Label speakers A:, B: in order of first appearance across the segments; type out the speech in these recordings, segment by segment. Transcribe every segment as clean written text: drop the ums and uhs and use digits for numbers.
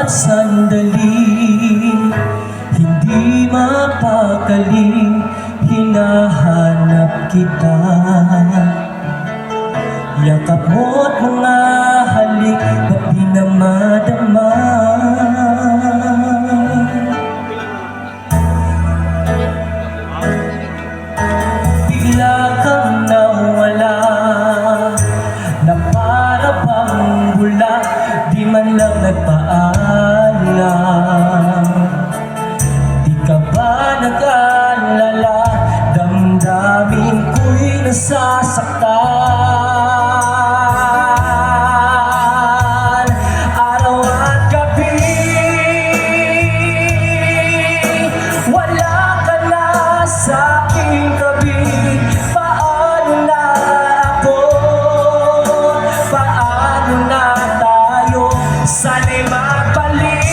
A: bawat sandali, hindi mapakali, hinahanap kita. Yakap mo't mga halik, ba't di na madama? Bigla kang nawala, na para bang bula, di man lang nagpaalam. Di ka ba nag-alala, damdamin ko'y nasasaktan. Araw at gabi, wala ka na sa aking tabi. Paano na ako? Paano na tayo? Sana'y magbalik.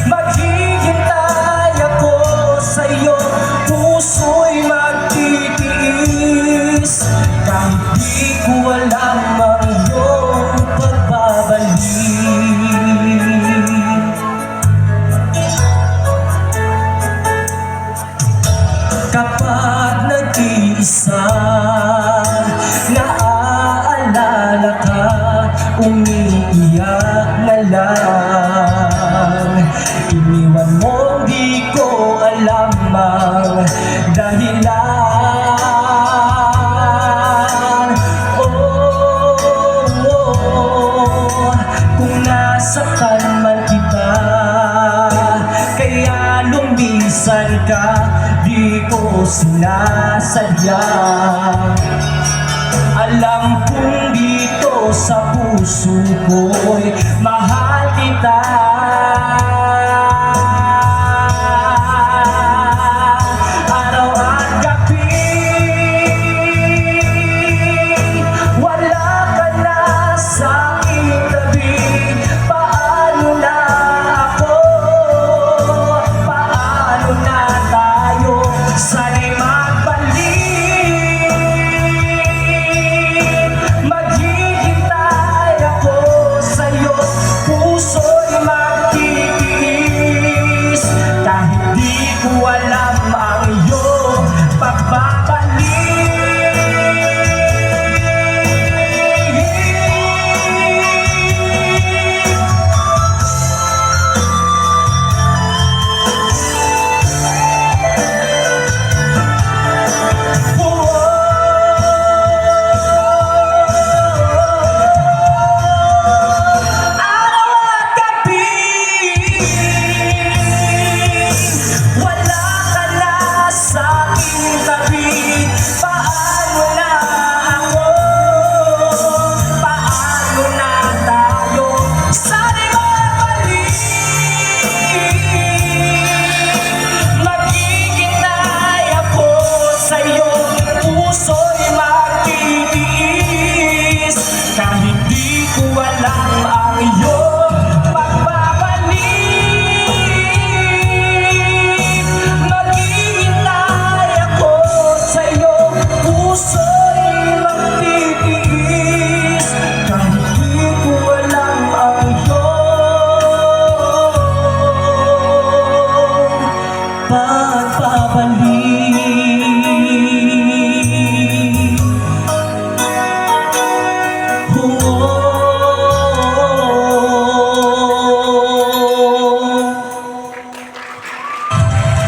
A: Maghihintay ako sa'yo, puso'y magtitiis. Kahit di ko alam ang iyong pagbabalik. Kapag nag-iisa, naaalala ka, umiiyak na lang. Iniwan mo, di ko alam ang dahilan. Kung nasaktan man kita, kaya lumisan ka, di ko sinasadya. Alam kong dito sa puso ko'y mahal kita.